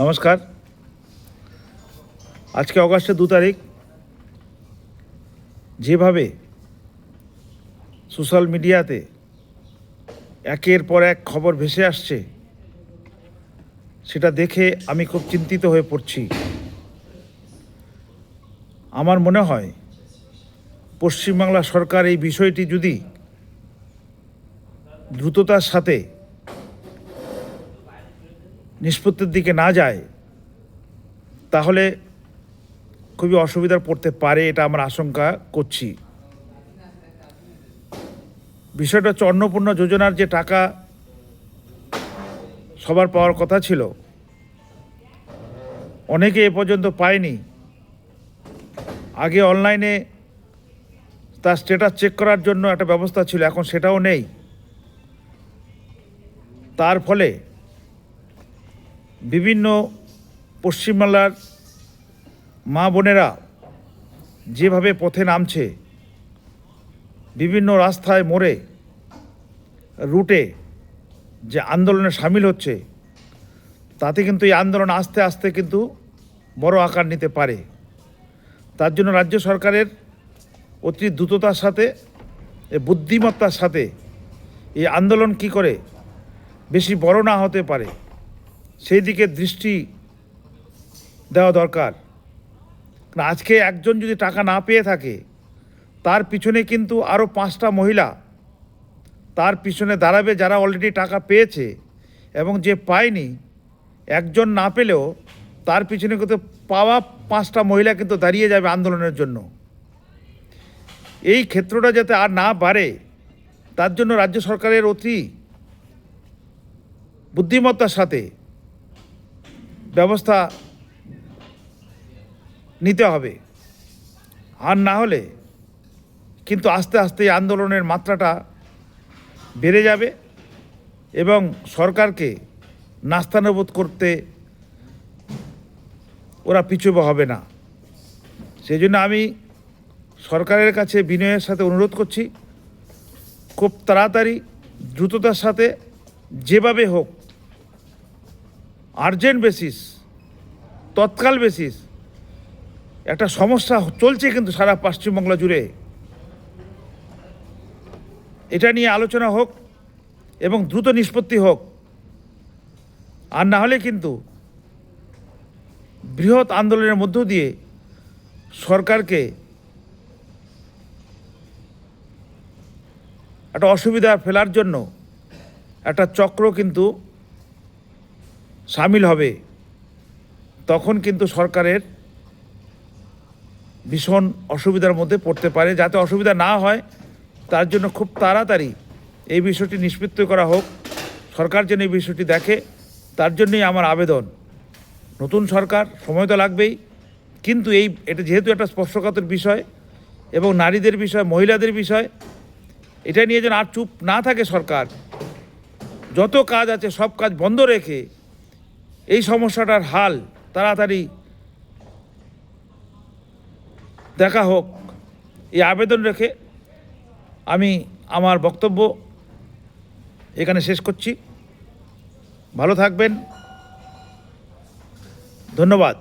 নমস্কার। আজকে অগাস্টের 2 তারিখ যেভাবে সোশ্যাল মিডিয়াতে একের পর এক খবর ভেসে আসছে সেটা দেখে আমি খুব চিন্তিত হয়ে পড়ছি। আমার মনে হয় পশ্চিমবাংলা সরকার এই বিষয়টি যদি দ্রুততার সাথে নিষ্পত্তির দিকে না যায় তাহলে খুবই অসুবিধার পড়তে পারে, এটা আমরা আশঙ্কা করছি। বিষয়টা হচ্ছে অন্নপূর্ণা যোজনার যে টাকা সবার পাওয়ার কথা ছিল, অনেকে এ পর্যন্ত পায়নি। আগে অনলাইনে তার স্ট্যাটাস চেক করার জন্য একটা ব্যবস্থা ছিল, এখন সেটাও নেই। তার ফলে বিভিন্ন পশ্চিমবাংলার মা বোনেরা যেভাবে পথে নামছে, বিভিন্ন রাস্তায় মোড়ে রুটে যে আন্দোলনে সামিল হচ্ছে, তাতে কিন্তু এই আন্দোলন আস্তে আস্তে কিন্তু বড় আকার নিতে পারে। তার জন্য রাজ্য সরকারের অতি দ্রুততার সাথে, বুদ্ধিমত্তার সাথে এই আন্দোলন কি করে বেশি বড় না হতে পারে সেই দিকে দৃষ্টি দেওয়া দরকার। আজকে একজন যদি টাকা না পেয়ে থাকে, তার পিছনে কিন্তু আরও 5টা মহিলা তার পিছনে দাঁড়াবে, যারা অলরেডি টাকা পেয়েছে, এবং যে পায়নি, একজন না পেলেও তার পিছনে কিন্তু পাওয়া 5টা মহিলা কিন্তু দাঁড়িয়ে যাবে আন্দোলনের জন্য। এই ক্ষেত্রটা যাতে আর না বাড়ে তার জন্য রাজ্য সরকারের অতি বুদ্ধিমত্তার সাথে ব্যবস্থা নিতে হবে। আর না হলে কিন্তু আস্তে আস্তে এই আন্দোলনের মাত্রাটা বেড়ে যাবে এবং সরকারকে নাস্তানাবুদ করতে ওরা পিছু হবে না। সেই জন্য আমি সরকারের কাছে বিনয়ের সাথে অনুরোধ করছি, খুব তাড়াতাড়ি দ্রুততার সাথে যেভাবে হোক, আর্জেন্ট বেসিস, তৎকাল বেসিস, একটা সমস্যা চলছে কিন্তু সারা পশ্চিমবাংলা জুড়ে, এটা নিয়ে আলোচনা হোক এবং দ্রুত নিষ্পত্তি হোক। আর না হলে কিন্তু বৃহৎ আন্দোলনের মধ্য দিয়ে সরকারকে একটা অসুবিধা ফেলার জন্য একটা চক্র কিন্তু সামিল হবে। তখন কিন্তু সরকারের ভীষণ অসুবিধার মধ্যে পড়তে পারে। যাতে অসুবিধা না হয় তার জন্য খুব তাড়াতাড়ি এই বিষয়টি নিষ্পত্তি করা হোক, সরকার যেন এই বিষয়টি দেখে, তার জন্যই আমার আবেদন। নতুন সরকার, সময় তো লাগবেই, কিন্তু এটা যেহেতু একটা স্পর্শকাতর বিষয় এবং নারীদের বিষয়, মহিলাদের বিষয়, এটা নিয়ে যেন আর চুপ না থাকে সরকার। যত কাজ আছে সব কাজ বন্ধ রেখে এই সমস্যাটার হাল তাড়াতাড়ি দেখা হোক, এই আবেদন রেখে আমি আমার বক্তব্য এখানে শেষ করছি। ভালো থাকবেন, ধন্যবাদ।